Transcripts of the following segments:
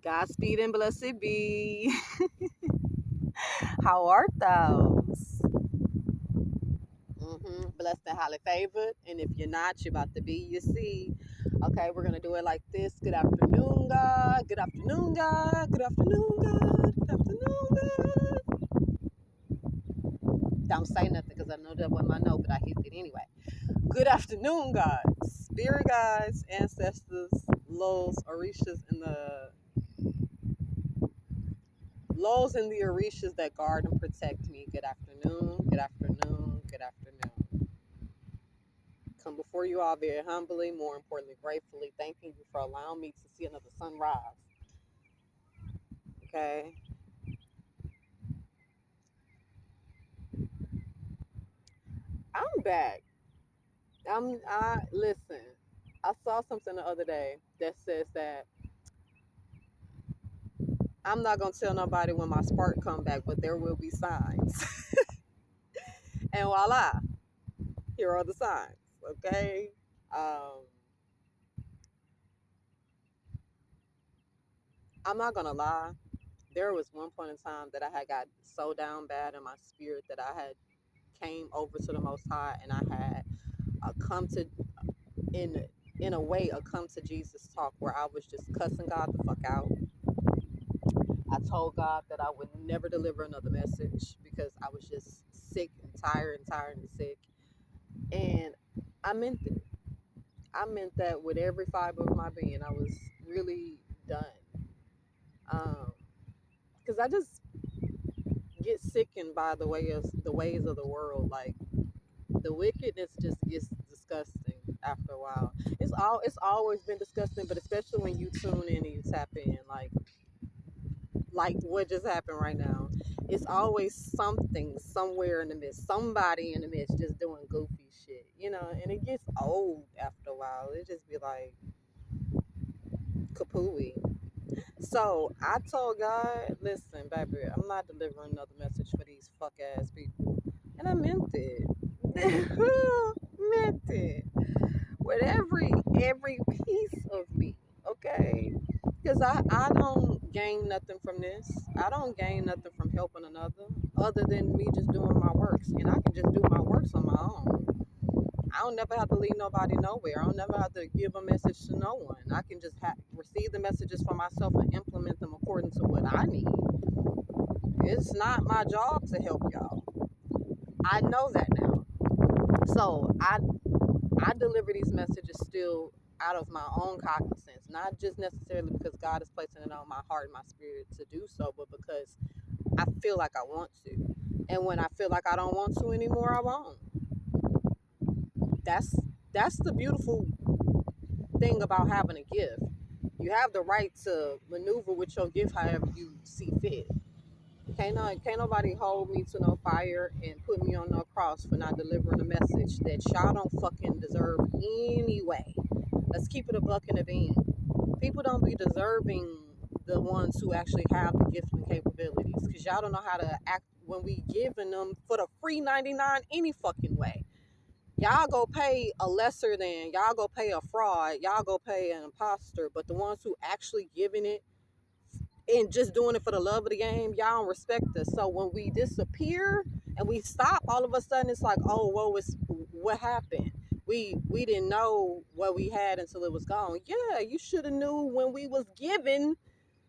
Godspeed and blessed be. How art thou? Blessed and highly favored. And if you're not, you're about to be, you see. Okay, we're going to do it like this. Good afternoon, God. Good afternoon, God. Good afternoon, God. Good afternoon, God. Don't say nothing because I know that wasn't my note, but I hit it anyway. Good afternoon, God. Spirit guides, ancestors, Lows, Orishas, and the Orishas that guard and protect me. Good afternoon. Good afternoon. Good afternoon. Come before you all very humbly, more importantly, gratefully, thanking you for allowing me to see another sunrise. Okay. I'm back. I listen. I saw something the other day that says that I'm not gonna tell nobody when my spark come back, but there will be signs. And voila, here are the signs. Okay. Um, I'm not gonna lie. There was one point in time that I had got so down bad in my spirit that I had came over to the Most High and I had come to in in a way a come to Jesus talk where I was just cussing God the fuck out. I told God that I would never deliver another message because I was just sick and tired and sick. And I meant it. I meant that with every fiber of my being. I was really done. Because I just get sickened by the ways of the world. Like the wickedness just gets disgusting after a while. It's always been disgusting, but especially when you tune in and you tap in, like what just happened right now. It's always something somewhere in the midst, somebody in the midst just doing goofy shit, and it gets old after a while. It just be like kapooey. So I told God, listen, baby, I'm not delivering another message for these fuck ass people. And I meant it. Meant it. With every piece of me. Okay. Because I don't gain nothing from this. I don't gain nothing from helping another other than me just doing my works. And I can just do my works on my own. I don't never have to lead nobody nowhere. I don't never have to give a message to no one. I can just receive the messages for myself and implement them according to what I need. It's not my job to help y'all. I know that now. So I deliver these messages still out of my own cognizance, not just necessarily because God is placing it on my heart and my spirit to do so, but because I feel like I want to. And when I feel like I don't want to anymore, I won't. That's that's the beautiful thing about having a gift. You have the right to maneuver with your gift however you see fit. Can't nobody hold me to no fire and put me on no cross for not delivering a message that y'all don't fucking deserve anyway. Let's keep it a buck and a bean. People don't be deserving the ones who actually have the gifts and capabilities because y'all don't know how to act when we giving them for the free 99 any fucking way. Y'all go pay a lesser than, y'all go pay a fraud, y'all go pay an imposter, but the ones who actually giving it and just doing it for the love of the game, y'all don't respect us. So when we disappear and we stop, all of a sudden it's like, oh, whoa, it's what happened? We didn't know what we had until it was gone. Yeah, you should have knew when we was given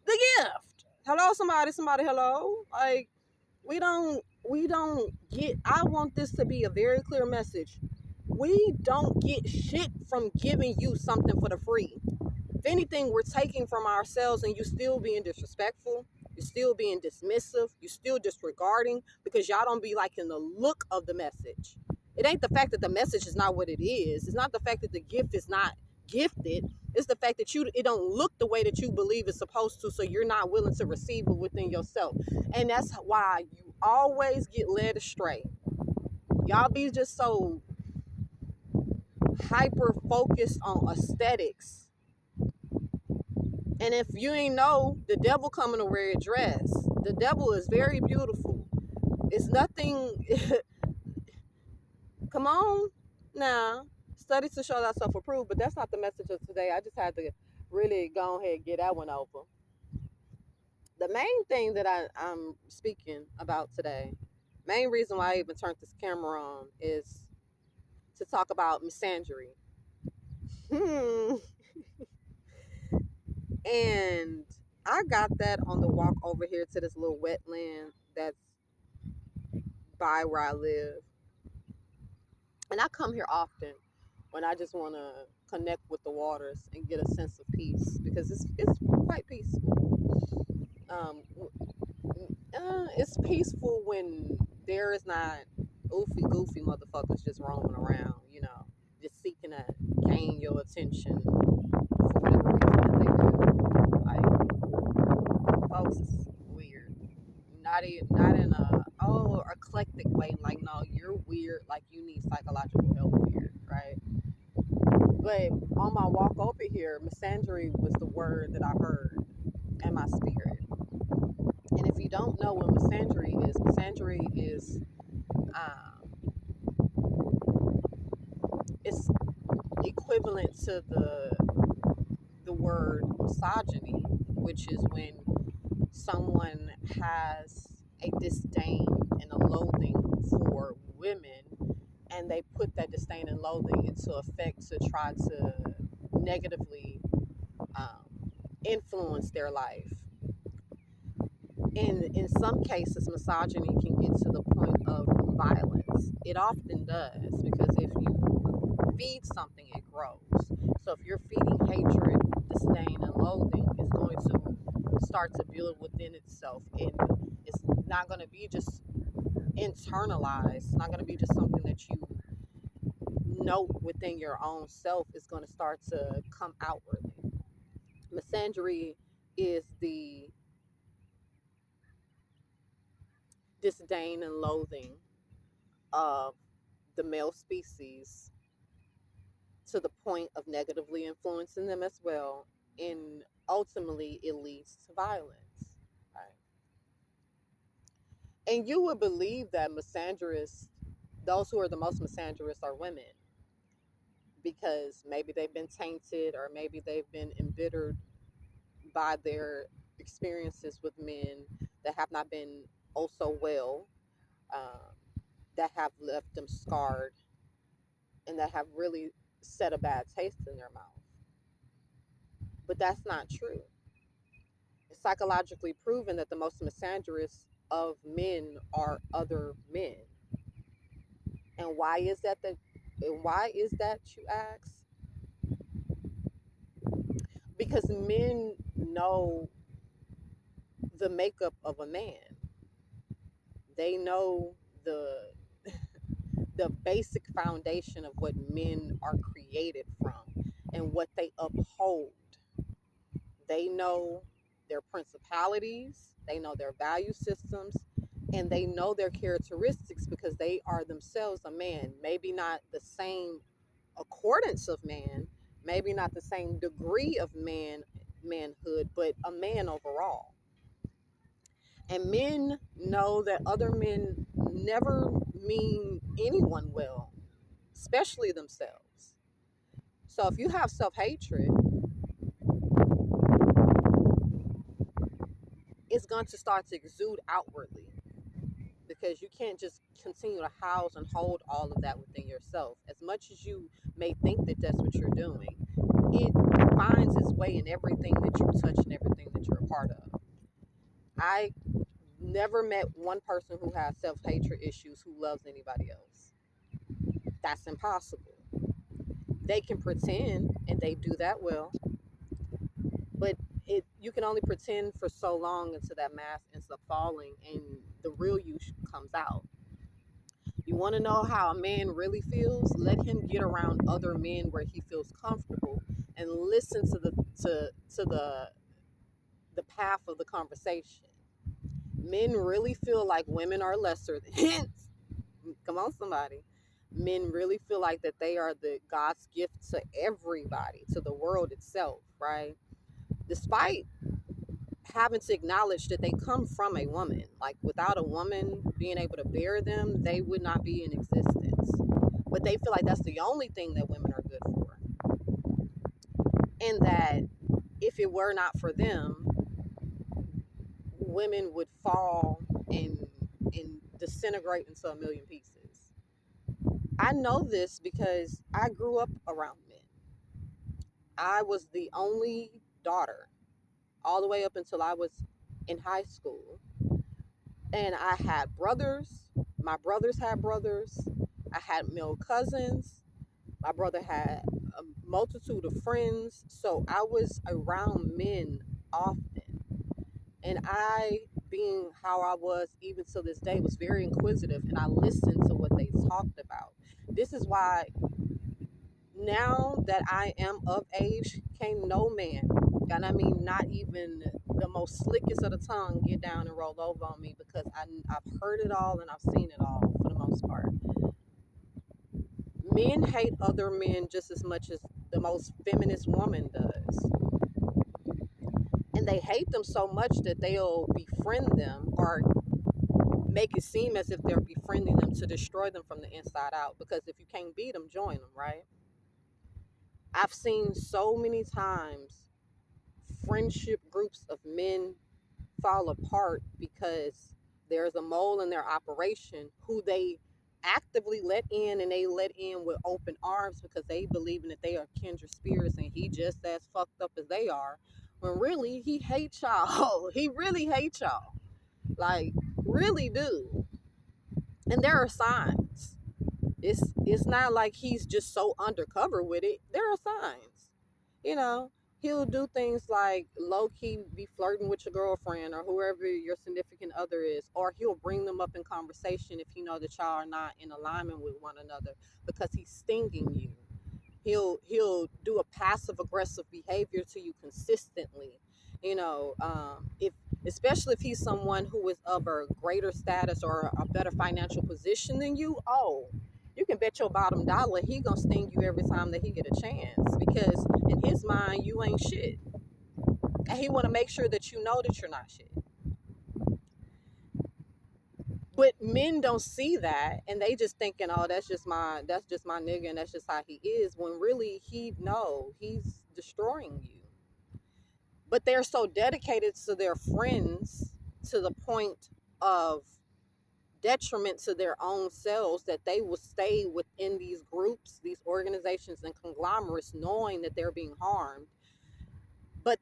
the gift. Hello, somebody, hello. Like we don't get. I want this to be a very clear message. We don't get shit from giving you something for the free. If anything, we're taking from ourselves, and you're still being disrespectful. You're still being dismissive. You're still disregarding because y'all don't be liking the look of the message. It ain't the fact that the message is not what it is. It's not the fact that the gift is not gifted. It's the fact that it don't look the way that you believe it's supposed to, so you're not willing to receive it within yourself. And that's why you always get led astray. Y'all be just so hyper focused on aesthetics. And if you ain't know, the devil coming to wear a dress. The devil is very beautiful. It's nothing. Come on now. Study to show thyself approved, but that's not the message of today. I just had to really go ahead and get that one over. The main thing that I'm speaking about today, main reason why I even turned this camera on is to talk about misandry. And I got that on the walk over here to this little wetland that's by where I live. And I come here often when I just want to connect with the waters and get a sense of peace because it's quite peaceful. Um, it's peaceful when there is not oofy goofy motherfuckers just roaming around, just seeking to gain your attention for whatever reason that they do. Like, folks is weird. Not in a eclectic way. Like, no, you're weird. Like, you need psychological help. Weird, right? But on my walk over here, misandry was the word that I heard in my spirit. And if you don't know what misandry is it's equivalent to the word misogyny, which is when someone has a disdain and a loathing for women, and they put that disdain and loathing into effect to try to negatively influence their life. In some cases, misogyny can get to the point of violence. It often does, because if you feed something, it grows. So if you're feeding hatred, disdain, and loathing, it's going to start to build within itself, and it's not going to be just internalized. It's not going to be just something that you note within your own self. It's going to start to come outwardly. Misandry is the disdain and loathing of the male species to the point of negatively influencing them as well, and ultimately it leads to violence, right? And you would believe that misandrists, those who are the most misandrous, are women, because maybe they've been tainted, or maybe they've been embittered by their experiences with men that have not been oh so well, um, that have left them scarred, and that have really set a bad taste in their mouth. But that's not true. It's psychologically proven that the most misandrous of men are other men. And why is that, you ask? Because men know the makeup of a man. They know the the basic foundation of what men are created from and what they uphold. They know their principalities, they know their value systems, and they know their characteristics because they are themselves a man. Maybe not the same accordance of man, maybe not the same degree of manhood, but a man overall. And men know that other men never mean anyone well, especially themselves. So if you have self-hatred, it's going to start to exude outwardly, because you can't just continue to house and hold all of that within yourself. As much as you may think that that's what you're doing, it finds its way in everything that you touch and everything that you're a part of. I never met one person who has self-hatred issues who loves anybody else. That's impossible. They can pretend, and they do that well, but you can only pretend for so long until that mask ends up falling and the real you comes out. You want to know how a man really feels? Let him get around other men where he feels comfortable and listen to the path of the conversation. Men really feel like women are lesser than come on, somebody. Men really feel like that they are the God's gift to everybody, to the world itself, right? Despite having to acknowledge that they come from a woman. Like, without a woman being able to bear them, they would not be in existence. But they feel like that's the only thing that women are good for. And that if it were not for them, women would fall and disintegrate into a million pieces. I know this because I grew up around men. I was the only daughter all the way up until I was in high school. And I had brothers. My brothers had brothers. I had male cousins. My brother had a multitude of friends. So I was around men often. And I, being how I was even to this day, was very inquisitive and I listened to what they talked about. This is why now that I am of age, can't no man, and I mean not even the most slickest of the tongue, get down and roll over on me because I've heard it all and I've seen it all for the most part. Men hate other men just as much as the most feminist woman does. And they hate them so much that they'll befriend them or make it seem as if they're befriending them to destroy them from the inside out. Because if you can't beat them, join them, right? I've seen so many times friendship groups of men fall apart because there's a mole in their operation who they actively let in, and they let in with open arms because they believe in that they are kindred spirits and he just as fucked up as they are, when really he hates y'all. He really hates y'all, like really do. And there are signs. It's not like he's just so undercover with it. There are signs, you know. He'll do things like low key be flirting with your girlfriend or whoever your significant other is, or he'll bring them up in conversation if he know that y'all are not in alignment with one another because he's stinging you. He'll do a passive aggressive behavior to you consistently. If especially if he's someone who is of a greater status or a better financial position than you, oh, you can bet your bottom dollar he gonna sting you every time that he get a chance, because in his mind you ain't shit, and he want to make sure that you know that you're not shit. But men don't see that, and they just thinking, oh, that's just my nigga, and that's just how he is, when really he's destroying you. But they're so dedicated to their friends to the point of detriment to their own selves that they will stay within these groups, these organizations and conglomerates, knowing that they're being harmed. But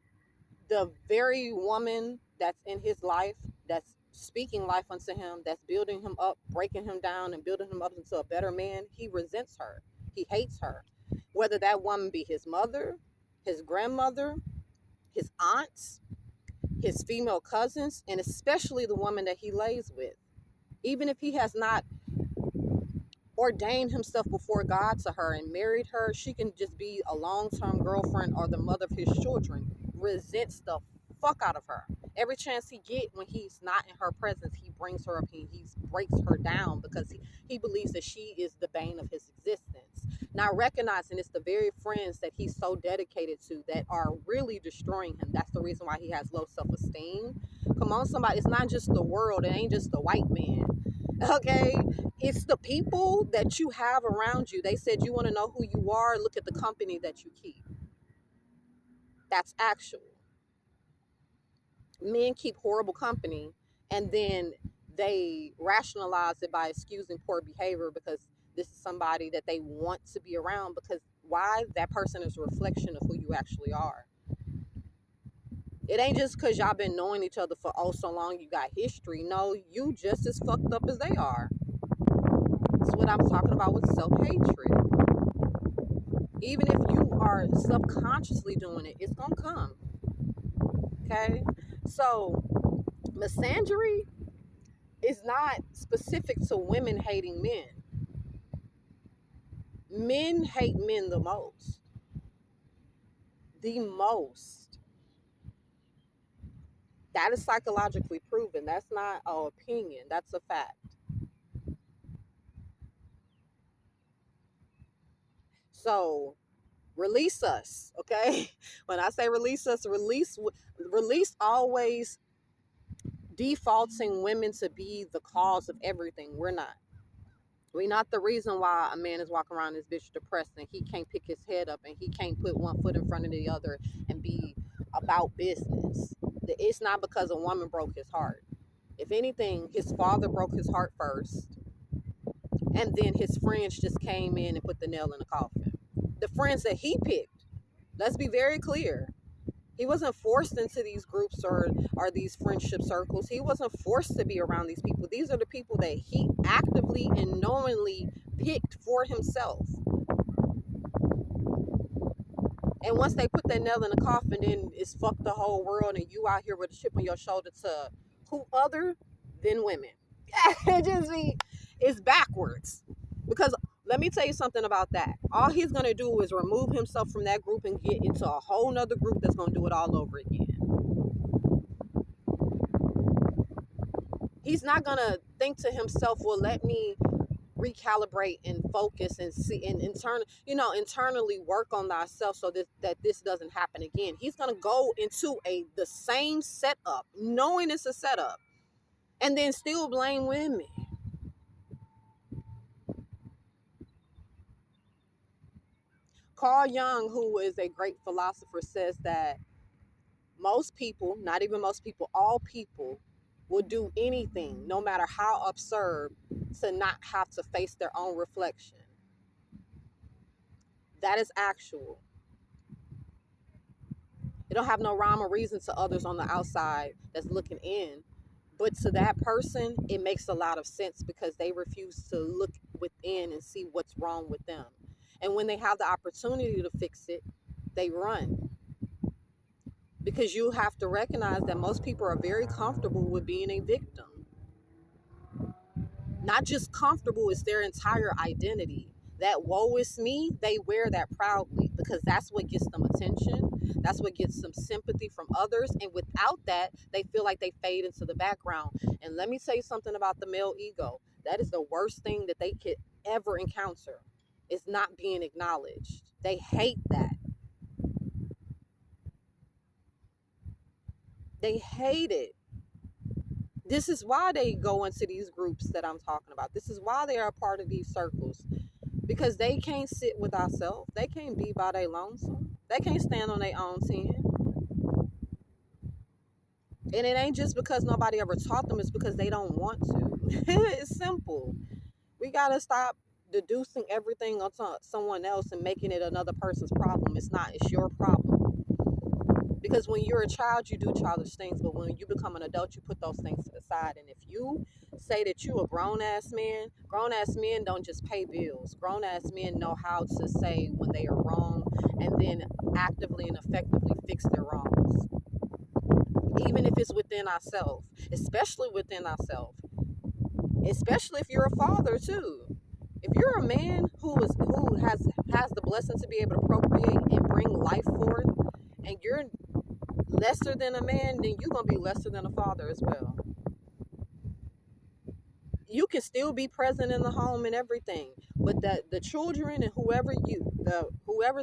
the very woman that's in his life, that's speaking life unto him, that's building him up, breaking him down, and building him up into a better man, he resents her. He hates her. Whether that woman be his mother, his grandmother, his aunts, his female cousins, and especially the woman that he lays with. Even if he has not ordained himself before God to her and married her, she can just be a long-term girlfriend or the mother of his children. Resents the fuck out of her. Every chance he get when he's not in her presence, he brings her up and he breaks her down because he believes that she is the bane of his existence. Now recognizing it's the very friends that he's so dedicated to that are really destroying him. That's the reason why he has low self-esteem. Come on, somebody. It's not just the world. It ain't just the white man. Okay, it's the people that you have around you. They said, you want to know who you are, look at the company that you keep. That's actual. Men keep horrible company, and then they rationalize it by excusing poor behavior because this is somebody that they want to be around, because why? That person is a reflection of who you actually are. It ain't just because y'all been knowing each other for oh so long, you got history. No, you just as fucked up as they are. That's what I'm talking about with self-hatred. Even if you are subconsciously doing it, it's gonna come. Okay? So misandry is not specific to women hating men. Men hate men the most. The most. That is psychologically proven. That's not an opinion. That's a fact. So release us, okay? When I say release us, release always defaulting women to be the cause of everything. We're not. We're not the reason why a man is walking around this bitch depressed and he can't pick his head up and he can't put one foot in front of the other and be about business. It's not because a woman broke his heart. If anything, his father broke his heart first, and then his friends just came in and put the nail in the coffin. The friends that he picked, let's be very clear. He wasn't forced into these groups or these friendship circles. He wasn't forced to be around these people. These are the people that he actively and knowingly picked for himself. And once they put that nail in the coffin, then it's fuck the whole world, and you out here with a chip on your shoulder to who other than women. It just be, it's backwards. Because let me tell you something about that. All he's gonna do is remove himself from that group and get into a whole nother group that's gonna do it all over again. He's not gonna think to himself, well, let me recalibrate and focus and see and internally work on thyself so that this doesn't happen again. He's gonna go into the same setup, knowing it's a setup, and then still blame women. Carl Jung, who is a great philosopher, says that most people, not even most people, all people will do anything, no matter how absurd, to not have to face their own reflection. That is actual. It don't have no rhyme or reason to others on the outside that's looking in. But to that person, it makes a lot of sense because they refuse to look within and see what's wrong with them. And when they have the opportunity to fix it, they run. Because you have to recognize that most people are very comfortable with being a victim. Not just comfortable, it's their entire identity. That woe is me, they wear that proudly because that's what gets them attention. That's what gets them sympathy from others. And without that, they feel like they fade into the background. And let me tell you something about the male ego. That is the worst thing that they could ever encounter. Is not being acknowledged. They hate that. They hate it. This is why they go into these groups that I'm talking about. This is why they are a part of these circles. Because they can't sit with ourselves. They can't be by their lonesome. They can't stand on their own 10. And it ain't just because nobody ever taught them. It's because they don't want to. It's simple. We got to stop deducing everything onto someone else and making it another person's problem. It's not. It's your problem. Because when you're a child, you do childish things. But when you become an adult, you put those things to the side. And if you say that you a grown-ass men don't just pay bills. Grown-ass men know how to say when they are wrong and then actively and effectively fix their wrongs. Even if it's within ourselves, especially within ourselves. Especially if you're a father too. If you're a man who has the blessing to be able to procreate and bring life forth, and you're lesser than a man, then you're going to be lesser than a father as well. You can still be present in the home and everything, but the children and whoever's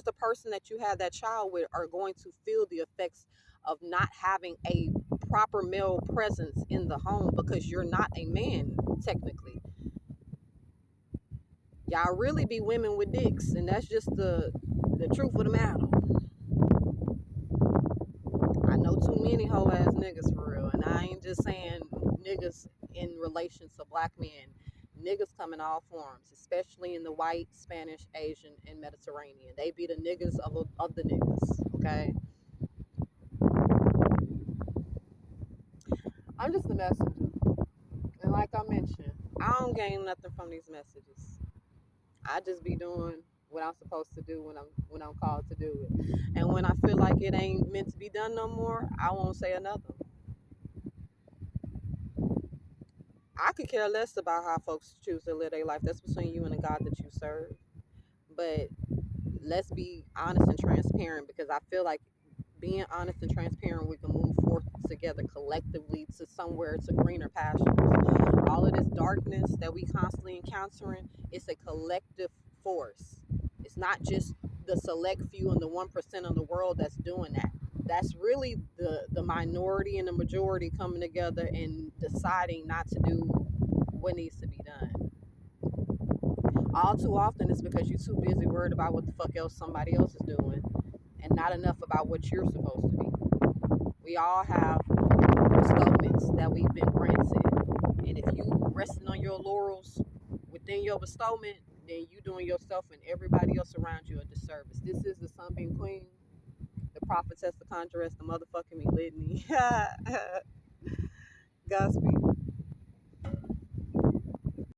the person that you have that child with are going to feel the effects of not having a proper male presence in the home because you're not a man, technically. Y'all really be women with dicks, and that's just the truth of the matter. I know too many hoe ass niggas for real, and I ain't just saying niggas in relation to black men. Niggas come in all forms, especially in the white, Spanish, Asian, and Mediterranean. They be the niggas of the niggas, okay? I'm just a messenger. And like I mentioned, I don't gain nothing from these messages. I just be doing what I'm supposed to do when I'm called to do it. And when I feel like it ain't meant to be done no more, I won't say another. I could care less about how folks choose to live their life. That's between you and the God that you serve. But let's be honest and transparent because I feel like being honest and transparent, we can move forth together collectively to somewhere to greener pastures. All of this darkness that we constantly encountering, it's a collective force. It's not just the select few and the 1% of the world that's doing that. That's really the minority and the majority coming together and deciding not to do what needs to be done. All too often it's because you're too busy worried about what the fuck else somebody else is doing and not enough about what you're supposed to be. We all have bestowments that we've been granted. And if you resting on your laurels within your bestowment, then you doing yourself and everybody else around you a disservice. This is the Sunbeam Queen, the prophetess, the conjuress, the motherfucking me litany. Godspeed.